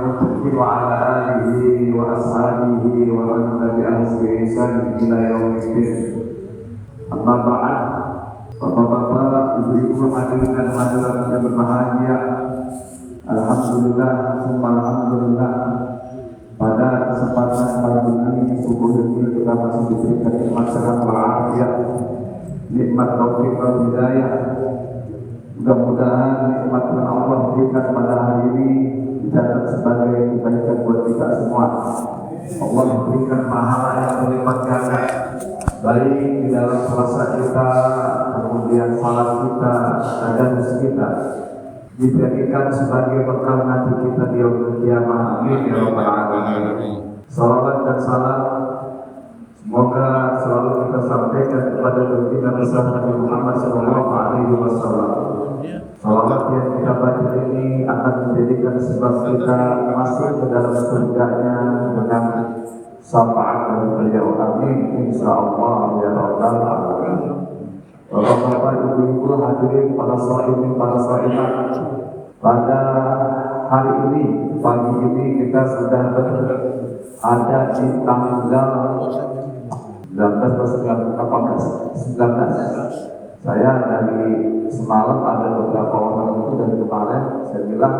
المتقين وعلى آله وأصحابه ومن تبعهم بإحسان إلى يوم الدين. Amma ba'd. Bapak-bapak, ibu-ibu hadirin dan hadirat yang berbahagia, alhamdulillah, alhamdulillah. Pada kesempatan pagi ini, subuh ini kita masih diberikan nikmat sehat walafiat, nikmat taufik dan hidayah. Mudah-mudahan nikmat yang Allah berikan pada hari ini dicatat sebagai kebaikan buat kita semua. Allah memberikan pahala yang berlipat ganda, baik di dalam puasa kita, kemudian salat kita, tadarus kita, dijadikan sebagai bekal nanti kita di yaumul qiyamah. Amin ya rabbal alamin. Salawat dan salam semoga selalu kita sampaikan kepada baginda besar Nabi Muhammad SAW. Salawat yang kita baca ini akan menjadikan sebab kita masuk ke dalam surganya dengan syafaat dari beliau. Amin insyaallah ya rabbal alamin. Bapak-bapak, ibu-ibu hadirin, para shaimin, para shaimat, pada hari ini, pagi ini kita sudah berada di tanggal 19. Saya dari semalam ada beberapa orang itu dari kemarin saya bilang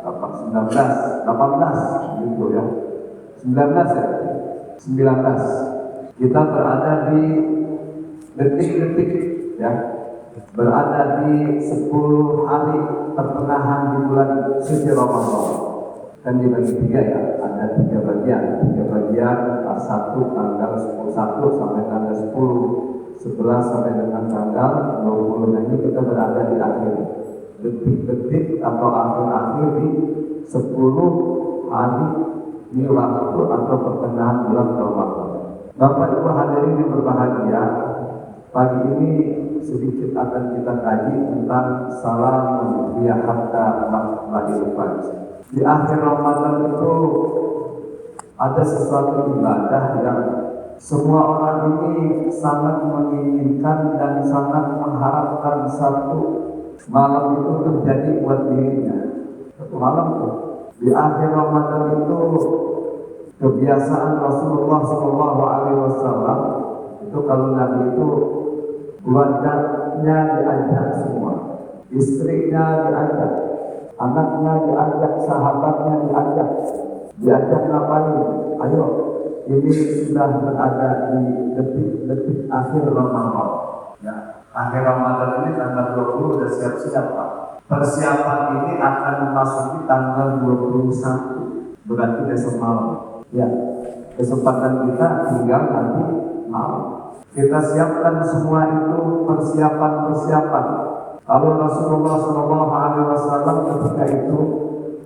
18 gitu ya, 19 ya, 19. Kita berada di detik-detik ya, berada di 10 hari pertengahan di bulan suci Ramadan. Kan dibagi 3 ya, ada 3 bagian. 3 bagian, 1 tanggal 1 sampai tanggal 10, 11 sampai dengan tanggal 20. Nah ini kita berada di akhir detik-detik atau akhir-akhir di 10 hari ini waktu atau pertengahan bulan Ramadan. Bapak Ibu hadirin yang berbahagia, pagi ini sedikit akan kita kaji tentang salam ya hatta matla'il fajr. Di akhir Ramadan itu ada sesuatu ibadah yang semua orang ini sangat menginginkan dan sangat mengharapkan satu malam itu terjadi buat dirinya. Satu malam itu di akhir Ramadan itu kebiasaan Rasulullah SAW itu kalau Nabi itu keluarganya diajak semua, istrinya diajak, anaknya diajak, sahabatnya diajak ngapain? Ayo, ini sudah berada di detik-detik akhir Ramadan. Ya, akhir Ramadan ini tanggal 20 sudah siap-siap Pak. Persiapan ini akan memasuki tanggal 21, berarti besok malam. Ya, kesempatan kita tinggal nanti malam. Kita siapkan semua itu persiapan. Kalau Rasulullah SAW ketika itu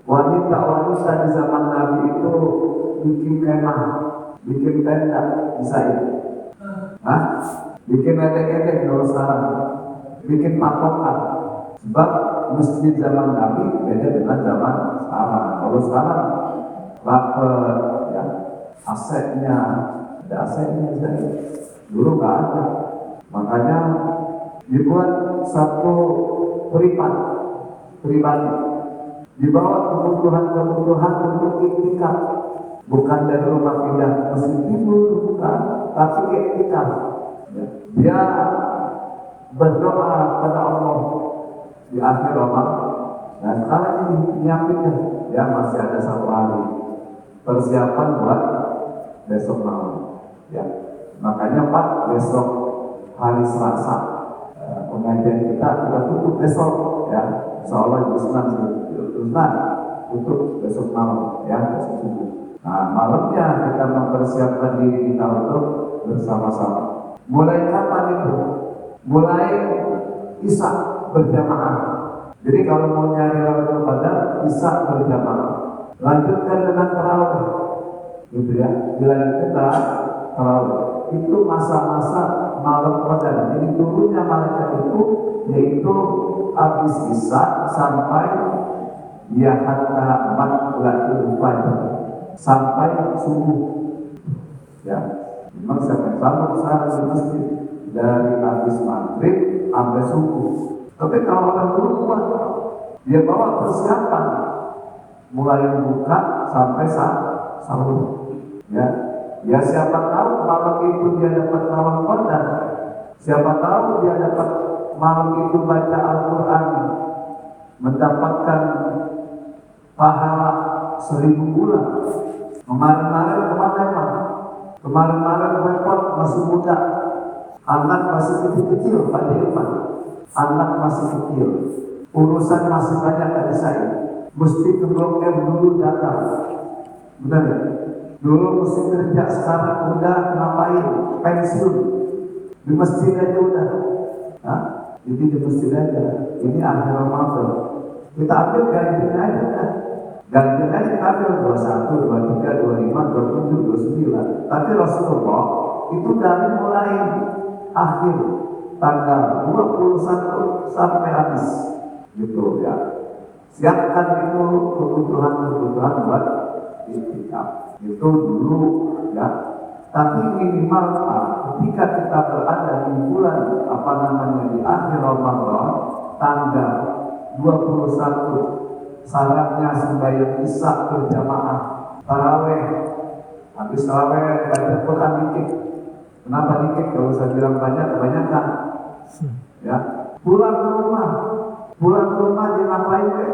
wanita-wanita di zaman Nabi itu bikin kemah, bikin tenda, bisa ya? Bikin edek-edek kalau sekarang, bikin patokan. Sebab masjid zaman Nabi beda dengan zaman sekarang. Kalau sekarang rapet, ya, asetnya, ada asetnya saja. Dulu nggak ada, makanya dibuat satu pribadi, dibawa kebutuhan untuk iktikaf, bukan dari rumah pindah masjid tidur, bukan, tapi iktikaf. Ya. Dia berdoa pada Allah di akhir Ramadan. Nah sekarang ini nyiapinnya, ya masih ada 1 hari persiapan buat besok malam. Ya. Makanya Pak, besok hari Selasa pengajian kita tutup besok ya. Insyaallah Islam tutup besok malam ya, besok subuh. Nah malamnya kita mempersiapkan diri kita untuk bersama-sama. Mulai kapan itu? Mulai Isya berjamaah. Jadi kalau mau nyari Lailatul Qadar, Isya berjamaah. Lanjutkan dengan tarawih, gitu ya. Dilanjutkan tarawih. Itu masa-masa malam Qadar. Jadi turunnya malaikat itu yaitu habis Isya sampai ya hatta matla'il fajr, sampai subuh. Ya, memang sama sekarang di masjid dari habis maghrib sampai subuh. Tapi kalau orang dulu kuat, dia bawa persiapan. mulai buka sampai sahur. Ya, ya siapa tahu malam itu dia dapat malam qadar. Siapa tahu dia dapat malam itu baca Al-Quran, mendapatkan pahala 1000 bulan. Kemarin-kemarin kemana Pak? Kemarin-kemarin repot masih muda, anak masih kecil-kecil, Pak Irfan. Anak masih kecil, urusan masih banyak dari saya. Mesti ke Blok M dulu datang, benar ya? Dulu mesti kerja, sekarang udah ngapain? Pensiun di masjid aja udah. Nah, jadi di masjid aja. Ini akhir Ramadan. Kita ambil gantian aja kan? Gantian aja kita ambil 21, 23, 25, 27, 29. Tapi Rasulullah itu dari mulai akhir tanggal 21 sampai habis, gitu ya. Siapkan itu kebutuhan buat itikaf. Itu dulu ya. Tapi minimal ketika kita berada di bulan di akhir Ramadan tanggal 21, syaratnya sembahyang isya berjamaah, taraweh. Habis taraweh baca Quran dikit. Kenapa dikit? Kalau saya bilang banyak, kebanyakan. Ya, pulang ke rumah dia ngapain deh?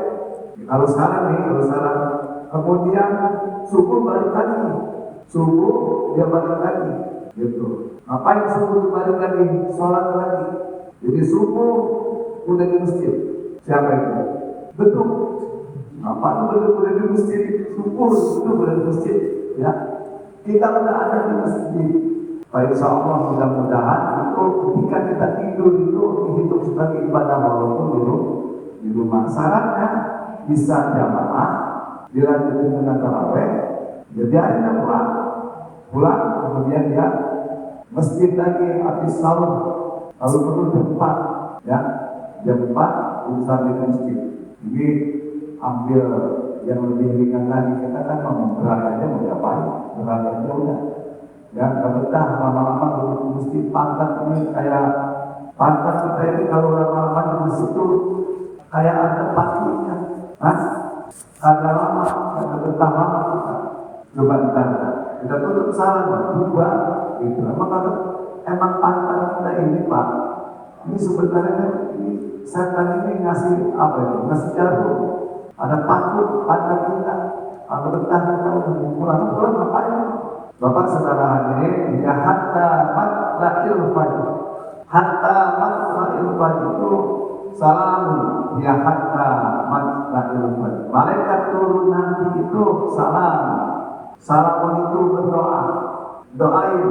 Kalau sekarang kemudian subuh balik lagi, dia balik lagi, gitu. Ngapain subuh balik lagi? Sholat lagi. Jadi subuh udah di masjid. Siapa itu? Betul. Ngapain udah di masjid? Subuh udah di masjid. Ya, kita udah ada di masjid. Insya Allah mudah-mudahan itu ketika kita tidur itu dihitung sebagai ibadah walaupun di rumah. Syaratnya bisa jamaah, dilanjutkan dengan taraweh, ya biarin pulang, kemudian dia masjid lagi habis sahur, lalu perlu jam 4, ya jam 4 urusan di masjid. Jadi ambil yang lebih ringan lagi, kita kan mau berat aja mau diapain, berat aja udah. Ya, nggak betah lama-lama mesti pantat ini kayak pantat kita ini kalau lama-lama di masjid itu kayak ada pastinya, ada lama, ada betah lama kita. Coba kita tutup salam, buka, gitu. Emang pantat kita ini Pak, ini sebenarnya ini setan ini ngasih apa itu? Ngasih jarum. Ada pantat kita, kalau betah kita udah pulang ngapain? Bapak saudara hadirin, ya hatta matla'il fajr. Hatta matla'il fajr itu salam, ya hatta matla'il fajr. Malaikat turun nanti itu salam. Salam itu berdoa. Doain.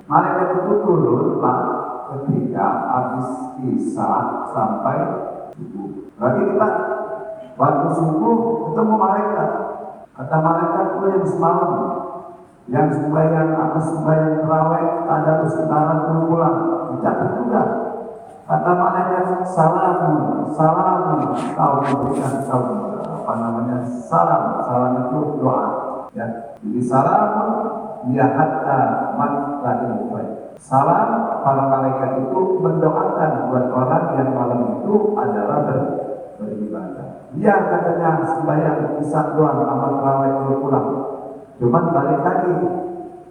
Malaikat itu turun Pak ketika habis isya sampai subuh. Berarti kita waktu subuh ketemu malaikat. Kata malaikat itu yang semalam, yang sembahyang terawih ada sekarang pulang dicatat juga. Kata malaikat salam kau memberikan salam itu doa ya. Jadi salam ya hatta matla'il fajr. Salam para malaikat itu mendoakan buat orang yang malam itu adalah beribadah. Dia katanya sembahyang isya doang amal terawih pulang. Cuman balik lagi,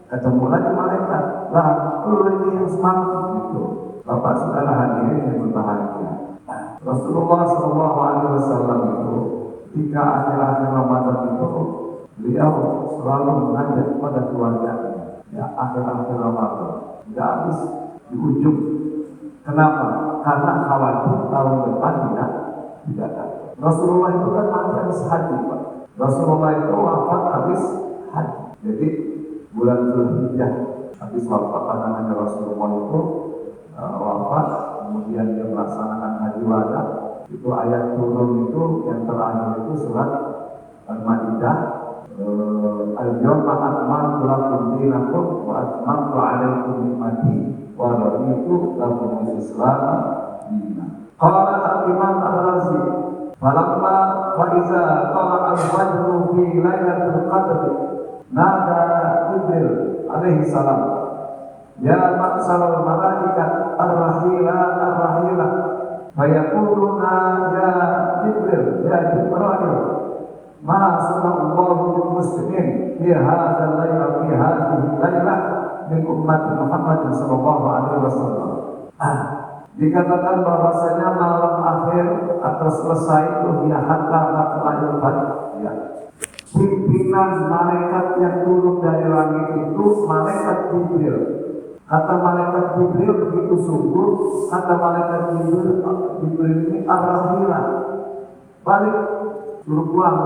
ketemu lagi malaikat. Lah, lu ini yang semangat gitu. Bapak saudara hadirin yang berbahagia. Rasulullah SAW itu ketika akhir-akhir Ramadan itu beliau selalu mengajak kepada keluarganya. Ya, akhir-akhir Ramadan tidak habis di ujung. Kenapa? Karena khawatir tahun depan tidak ada. Rasulullah itu kan mati habis haji, Pak. Rasulullah itu wafat habis haji. Jadi bulan Zulhijjah habis wafat namanya Rasulullah itu wafat, kemudian dia melaksanakan haji wada. Itu ayat turun itu yang terakhir itu surat Al-Maidah. Al-Yawma akmaltu lakum dinakum wa atmamtu 'alaikum ni'mati wa raditu lakum al-Islam dinan. Qala al-Imam Ar-Razi falamma fa iza tala'a al-fajru fi lailatul qadr nada Jibril alaihi salam ya ma'sal malaikat ar-rahila fayaquluna ya Jibril ma sallallahu bil muslimin fi hadzal laila fi hadhihi lailah min ummati Muhammad sallallahu alaihi wasallam. Dikatakan bahwasanya malam akhir atau selesai itu dia hatta matla'il fajr, ya. Pimpinan malaikat yang turun dari langit itu malaikat Jibril. Kata malaikat Jibril begitu sungguh, kata malaikat Jibril ini ar-rahila, balik, suruh pulang,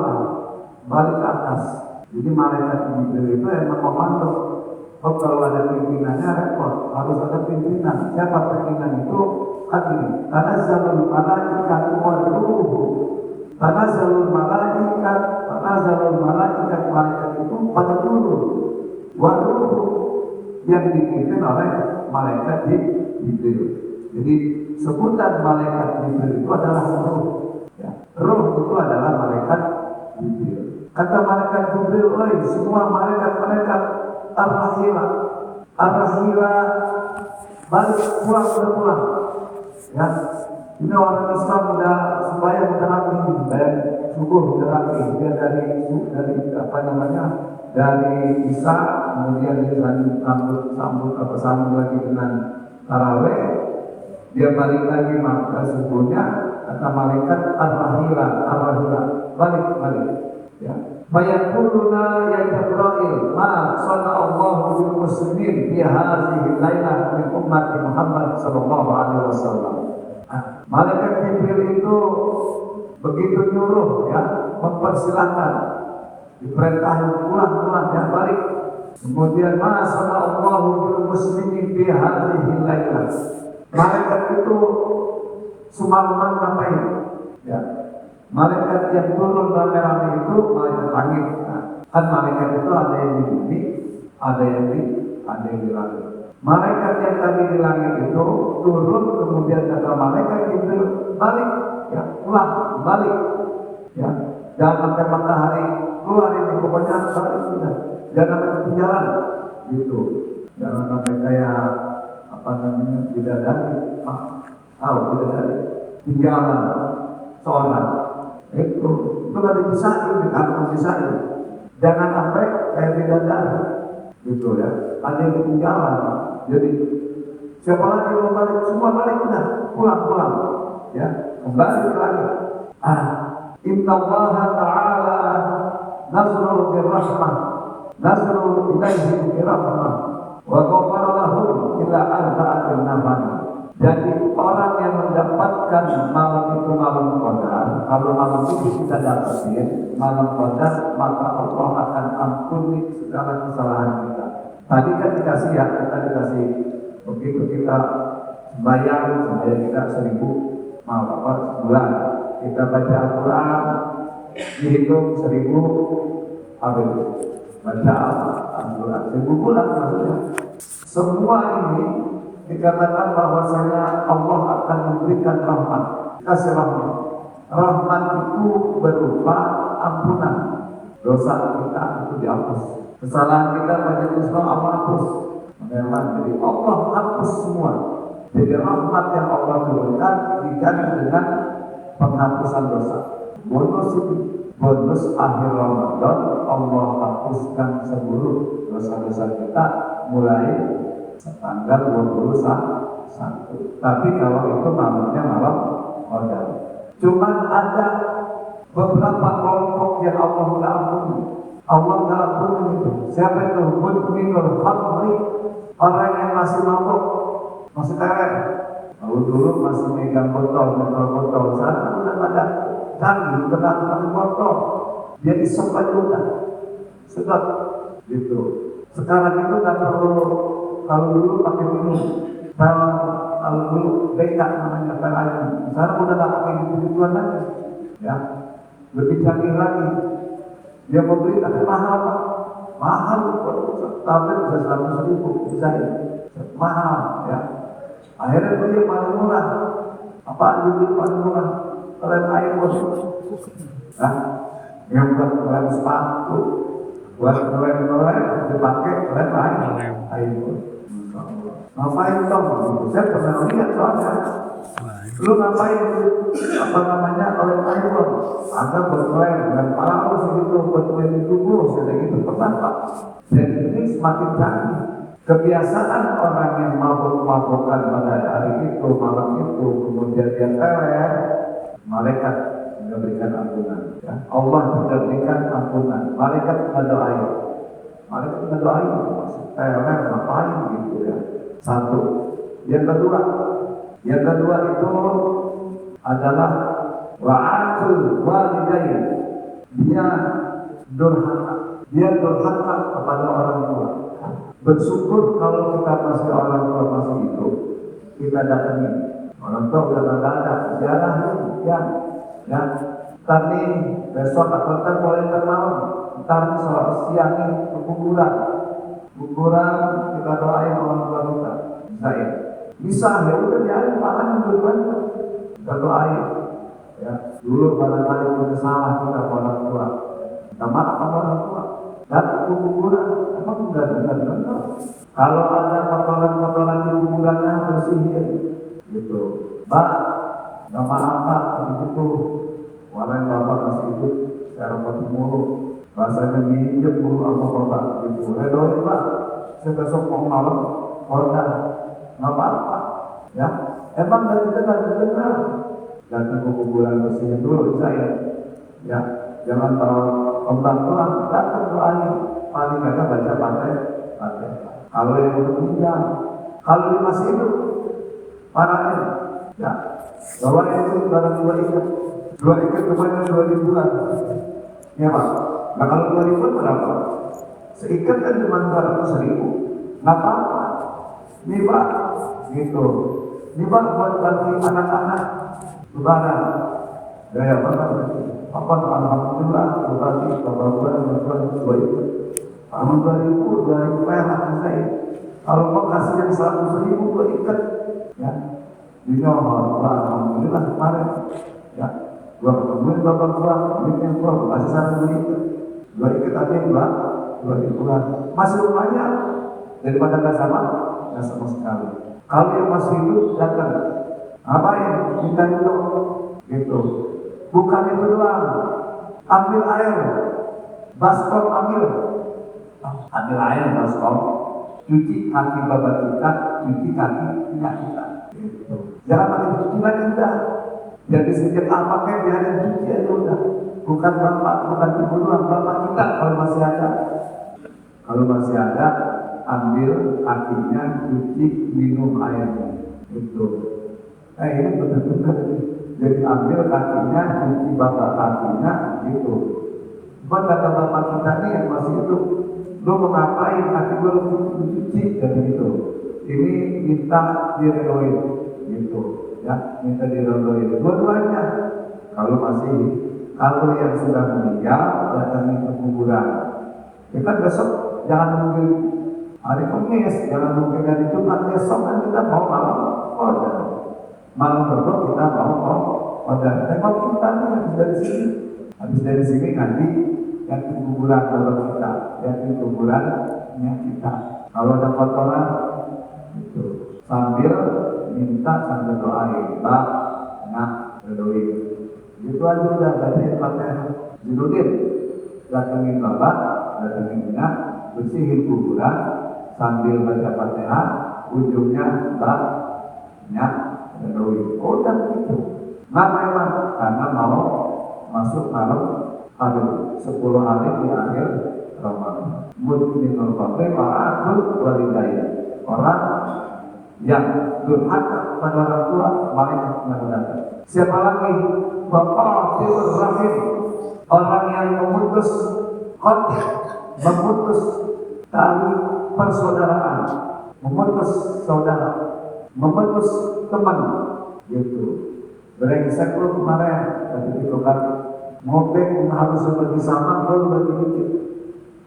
balik ke atas. Jadi malaikat Jibril itu yang mengkomando. Oh, kalau ada pimpinannya repot, harus ada pimpinan. Siapa pimpinan itu? Hati. Tanazzalul malaikat wa ruh. Tanazzalul malaikat, malaikat itu pada turun. Wa ruh yang dipimpin oleh malaikat Jibril. Jadi sebutan malaikat Jibril itu adalah ruh. Ya. Ruh itu adalah malaikat Jibril. Kata malaikat Jibril, semua malaikat ar-rahila, balik pulang. Ya, ini orang Islam udah supaya rapi, dan subuh udah rapi. Dia dari dari Isya, kemudian dia sambut lagi dengan taraweh. Dia balik lagi maka subuhnya kata malaikat ar-rahila, balik. Ya. Fayaquluna ya Jibril, ma sallallahu bil muslimin fi hadhihi lailah min ummati Muhammad sallallahu alaihi wasallam. Malaikat Jibril itu begitu nyuruh, ya, mempersilahkan, diperintahkan pulang ya, balik. Kemudian ma sallallahu bil muslimin fi hadhihi lailah. Malaikat itu semalaman ngapain? Ya. Malaikat yang turun rame-rame itu malaikat langit. Kan malaikat itu ada yang di bumi, ada yang di langit. Malaikat yang tadi di langit itu turun, kemudian kata malaikat itu balik, ya, pulang, balik, ya. Jangan sampai matahari keluar ini, pokoknya balik sudah. Jangan sampai ketinggalan, gitu. Jangan sampai kayak bidadari, bidadari, tinggalan seorang. Itu nggak dipisahin, dipisahin. Jangan sampai kayak bidadari, gitu ya. Ada yang ketinggalan. Jadi siapa lagi mau balik, semua balik sudah, pulang, ya, kembali lagi. Inna Allah Ta'ala nazrul birrahmah, nazrul ilaihi birrahmah, wa ghafara lahum ila arba'atin nafar. Jadi orang yang mendapatkan malam itu malam qadar, kalau malam itu kita dapatin malam qadar, maka Allah akan ampuni segala kesalahan kita. Tadi kan dikasih, ya, kita dikasih begitu kita bayar kita 1000 sebulan. Kita baca Al-Quran dihitung 1000 baca Al-Quran 1000 bulan maksudnya. Semua ini dikatakan bahwasanya Allah akan memberikan rahmat, kasih rahmat. Rahmat itu berupa ampunan dosa kita itu dihapus, kesalahan kita banyak Islam Allah hapus. Memang jadi Allah hapus semua. Jadi rahmat yang Allah turunkan diganti dengan penghapusan dosa. Bonus akhir Ramadan, Allah hapuskan seluruh dosa-dosa kita mulai tanggal 21. Tapi kalau itu malamnya malam qadar. Cuman ada beberapa kelompok yang Allah nggak ampuni. Allah nggak ampuni itu. Siapa itu? Mudminul khamri, orang yang masih mabuk, masih teler. Dulu masih megang botol. Sekarang udah pada canggih, kena botol. Dia isep aja udah sedap gitu. Sekarang itu nggak perlu. Kalau dulu pakai minum, kalau dulu becak namanya PLN. Sekarang udah nggak pakai gitu-gituan lagi, ya, lebih canggih lagi. Dia mau beli tapi mahal, tablet bisa 100.000, bisa ya, mahal, ya. Akhirnya beli yang paling murah. Apa dulu paling murah? Kalian air bos, yang buat kalian sepatu, buat kalian dipakai kalian air bos. ngapain dong? Saya pernah lihat soalnya. Lu ngapain? Apa namanya? Oleh air dong. Ada berklaim dan para segitu berklaim itu bos, kayak gitu pernah Pak. Dan ini semakin canggih. Kebiasaan orang yang mabuk-mabukan pada hari itu, malam itu, kemudian dia teler, malaikat memberikan ampunan. Ya. Allah memberikan ampunan. Malaikat mendoain. Malaikat mendoain. Teler ngapain gitu ya. Satu. Yang kedua itu adalah wa'atul walidain. Dia durhaka kepada orang tua. Bersyukur kalau kita masih orang tua masih hidup, kita datangi. Orang tua udah nggak ada, ziarah ya. Ntar nih besok atau ntar boleh malam, ntar nih sholat siang nih ke kuburan kita doain orang tua kita. Bisa ya udah biarin tangan duluan kita doain. Ya dulu barangkali punya salah kita orang tua, kita maaf sama orang tua. Datang ke kuburan, emang enggak benar. Kalau ada kotoran-kotoran di kuburannya bersihin, gitu. Mbak, nggak maaf begitu. Orang bapak masih hidup, saya rapat mulu. Rasanya minjem mulu sama bapak, gitu. Doain Pak, saya besok mau malam, order, nggak apa-apa, ya. Emang dari kita nggak dengar. Datang ke kuburan bersihin dulu, saya, ya. Jangan tahu kembang datang doain, paling kata baca pakai. Kalau yang meninggal, kalau dia masih hidup, parahnya, ya, bawa itu dalam 2 ikat kepada 2.000-an, ya Pak. Nah kalau 2.000 berapa? Seikat kan cuma 200.000, nggak apa-apa. Nih Pak, gitu. Nih Pak buat bantu anak-anak, lebaran, gaya banget. Apa alhamdulillah berarti kabar bantuan 2 perak saya. Kalau mau kasih yang 100.000 2 ikat, ya. Ini alhamdulillah kemarin, ya. Gua ketemuin bapak gua, duitnya gua kasih 100.000, 2 ikat aja 2.000-an. Masih lumayan daripada nggak sama sekali. Kalau yang masih hidup datang, ngapain? Minta dulu, gitu. Bukan itu doang, ambil air, baskom ambil air baskom, cuci kaki bapak kita, cuci kaki punya kita. Gitu. Jangan pakai cuci lagi udah. Jadi sedikit apa kayak biarin cuci aja udah. Bukan bapak, bukan ibu doang, bapak kita kalau masih ada. Kalau masih ada, ambil kakinya, cuci, minum airnya. Gitu. Ini benar-benar. Jadi ambil kakinya, cuci bapak kakinya, gitu. Bukan kata bapak kita nih yang masih hidup, lo mau ngapain kaki gue cuci, jadi gitu. Ini minta diredoin, gitu. Ya, minta diredoin. Dua-duanya. Kalau yang sudah meninggal, datangi ke kuburan. Kita besok jangan nunggu hari Kamis, jangan nunggu hari Jumat, besok kan kita mau malam. Malam berdua kita mau order. Tengok kita nih habis dari sini nanti yang di kuburan kalau kita, yang di kuburannya kita. Kalau ada kotoran, itu sambil minta sambil doain, Pak, berdoain. Itu aja udah dari pakai jiludin, datengin bapak, datengin inak, bersihin kuburan sambil baca Fatihah, ujungnya Pak, berdoain. Udah begitu. Memang karena mau masuk malam akhir 10 hari di akhir Ramadan. Mudminul faqih wa'akul walidayah. Orang yang durhaka pada orang tua, malaikat mendatang. Siapa lagi? Bapak rahim. Orang yang memutus qati', memutus tali persaudaraan, memutus saudara, memutus teman, gitu. Brengsek lu kemarin tadi itu kan ngobek harus seperti sama kalau bagi dikit.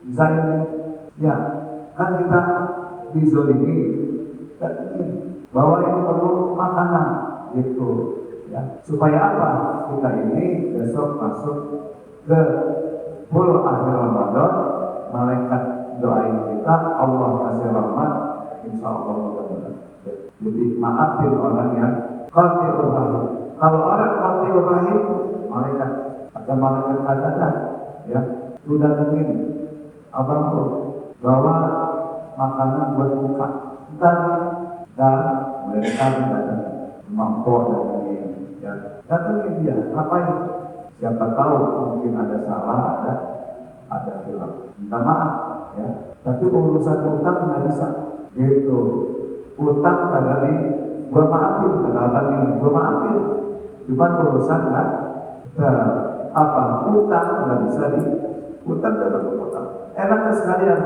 Misalnya, ya kan kita dizolimi, bahwa ini perlu makanan, gitu. Ya supaya apa? Kita ini besok masuk ke 10 akhir Ramadan, malaikat doain kita, Allah kasih rahmat, insya Allah mudah-mudahan. Jadi maafin orang yang qati'ur rahim. Kalau orang qati'ur rahim, malaikat ada malaikat katakan, ya sudah ingin abang tuh bawa makanan buat buka, dan mereka datang mampu dan ini, ya datangin dia, ngapain? Siapa tahu mungkin ada salah, ada hilang. Minta maaf, ya. Tapi urusan utang nggak bisa, gitu. Utang kagak nih, gua maafin, kagak nih, gua maafin. Cuma urusan kan, apa? Utang nggak bisa di, utang dapat utang. Enaknya sekalian,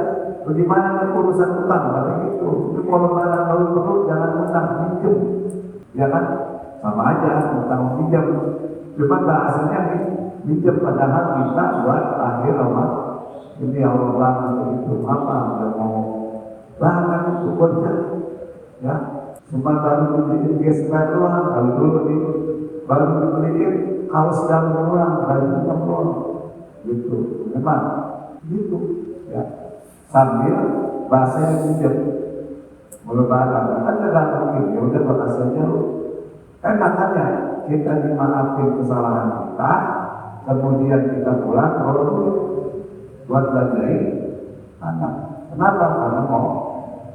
bagaimana nih urusan utang? Berarti gitu. Itu kalau barang perlu jangan utang, pinjam, ya kan? Sama aja, utang pinjam. Cuma bahasanya nih, pinjam padahal minta buat akhir Ramadan. Ini Allah banget itu apa? Nggak mau bahkan itu kerja, ya. Cuma baru dibeliin gesper doang, kalau dulu nih baru dibeliin kaos dalam doang, baju doang, gitu. Memang gitu, ya. Sambil bahasanya pinjam, mulai barang, kan nggak mungkin. Ya udah bahasanya lu. Kan makanya kita dimaafin kesalahan kita, kemudian kita pulang kalau buat belajar anak. Kenapa? Karena mau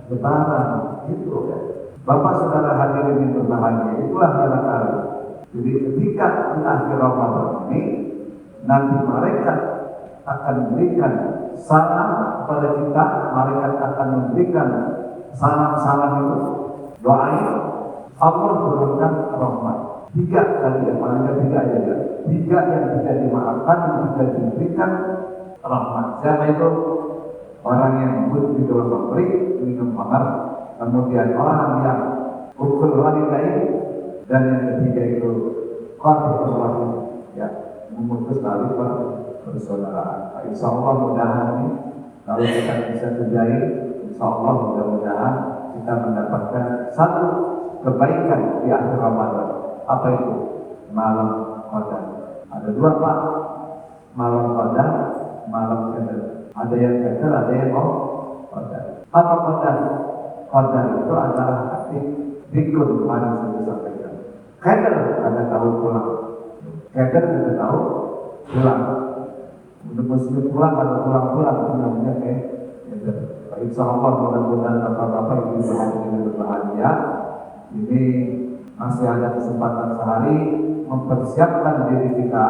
lebaran, gitu ya. Bapak saudara hadirin yang berbahagia, itulah barangkali. Jadi ketika di akhir Ramadan ini, nanti malaikat akan memberikan salam kepada kita, malaikat akan memberikan salam-salam itu, doain Allah turunkan rahmat. 3 kali ya, paling 3 aja ya. 3 yang tidak dimaafkan, yang tidak diberikan rahmat. Siapa itu? Orang yang butuh memberi, minum khamar. Kemudian orang yang ukul walidain, dan yang ketiga itu qati'ur rahim, ya, memutus tali persaudaraan. Insya Allah mudah-mudahan ini kalau kita bisa kerjain, insya Allah mudah-mudahan kita mendapatkan satu kebaikan di akhir Ramadan. Apa itu? Malam Qadar. Ada 2 Pak, malam Qadar, malam Qadar. Ada yang Qadar, ada yang Qadar. Apa Qadar? Qadar itu adalah arti dikun pada sudah sampaikan. Qadar ada tahu pulang. Qadar ada tahu pulang. Untuk muslim pulang atau pulang-pulang itu namanya Qadar. Insya Allah mudah-mudahan bapak-bapak ibu yang berbahagia. Ini masih ada kesempatan sehari mempersiapkan diri kita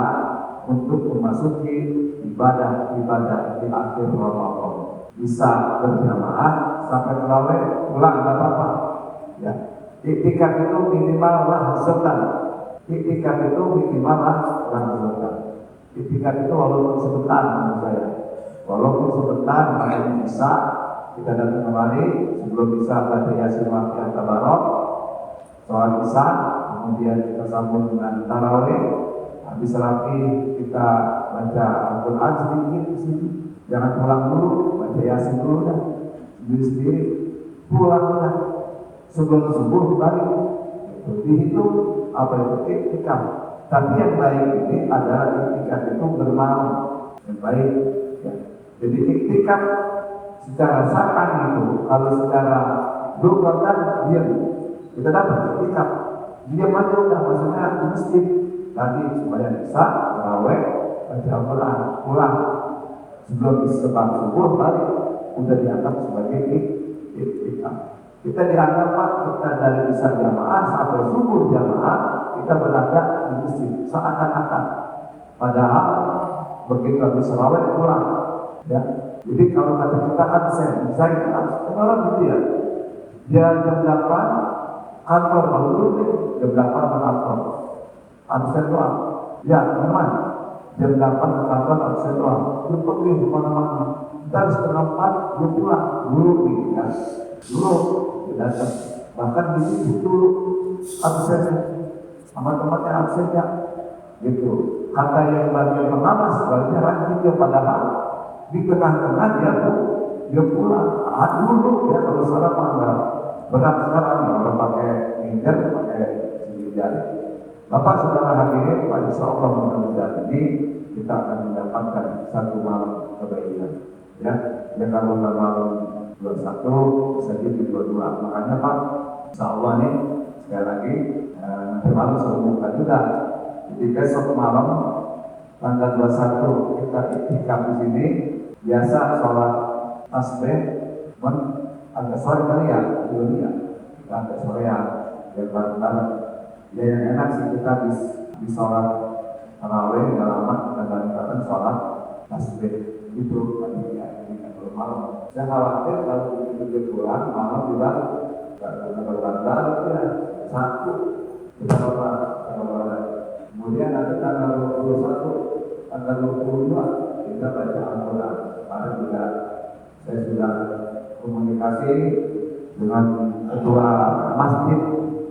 untuk memasuki ibadah-ibadah di akhir Ramadan. Bisa berjamaah sampai terawih pulang nggak apa-apa. Ya, iktikaf itu minimal sebentar. Iktikaf itu minimal sebentar. Iktikaf itu walaupun sebentar menurut saya. Walaupun sebentar makanya bisa kita datang kembali sebelum bisa baca Yasin Waqiah Tabarok. Sholat Isya, kemudian kita sambung dengan tarawih. Habis rapi kita baca Al-Quran sedikit di sini. Jangan pulang dulu, baca Yasin dulu dah. Sendiri-sendiri pulang dah. Sebelum subuh balik. Dihitung apa itu iktikaf. Tapi yang baik ini adalah iktikaf itu bermalam. Yang baik, ya. Jadi iktikaf secara sakan itu, kalau secara doa dia kita dapat iktikaf, dia aja udah maksudnya di masjid nanti supaya bisa terawih baca Al-Quran pulang sebelum sebab subuh balik udah dianggap sebagai iktikaf. Kita dianggap Pak, kita dari bisa jamaah sampai subuh jamaah kita berada di masjid seakan-akan, padahal begitu habis terawih pulang, ya. Jadi kalau kata kita absen, misalnya orang gitu ya, dia jam 8 kantor baru dulu jam 8 ke kantor absen doang, ya memang jam 8 ke kantor absen doang, lu pergi kemana-mana, dan setengah 4 lu pulang dulu nih kan, dulu datang, bahkan di dulu absennya sama tempatnya absennya gitu. Kata yang bagian pertama sebenarnya rajin dia, padahal di tengah-tengah dia pulang dulu ya. Kalau sarapan berat sekarang orang pakai minder, pakai sendiri jari. Bapak saudara hadirin, insya Allah mudah-mudahan ini kita akan mendapatkan satu malam kebaikan, ya. Ya kalau malam 21 bisa jadi 22. Makanya Pak, insya Allah nih sekali lagi nanti malam sudah buka juga. Jadi besok malam tanggal 21 kita itikaf di sini. Biasa sholat tasbih, agak sore kali ya, agak sore ya, biar bareng-bareng. Ya yang enak sih kita di sholat tarawih nggak lama kita bareng-bareng sholat tasbih itu tadi ya, ini kan belum malam. Saya khawatir kalau itu pulang malam juga nggak berbandar ya satu berapa. Kemudian nanti tanggal 21, tanggal 22 kita baca Al-Quran. Karena juga saya sudah komunikasi dengan ketua masjid.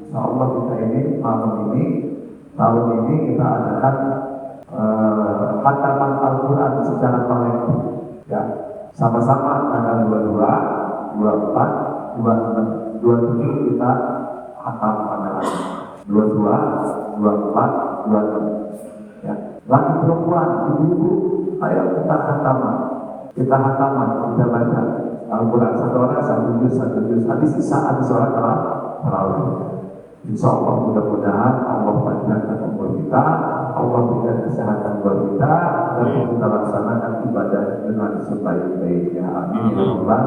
Insya Allah kita ini tahun ini kita adakan khataman Al-Quran secara kolektif. Ya, sama-sama tanggal 22, 24, 26, 27 kita khatam pada 22, 24, 26. Ya, laki perempuan, ibu-ibu, ayo kita khataman, kita baca Al-Quran satu juz, habis sholat tarawih. Insya Allah mudah-mudahan Allah panjangkan umur kita, Allah berikan kesehatan buat kita, dan kita laksanakan ibadah dengan sebaik-baiknya. Amin ya rabbal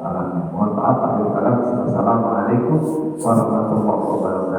alamin. Mohon maaf, akhir kalam. Wassalamualaikum warahmatullahi wabarakatuh.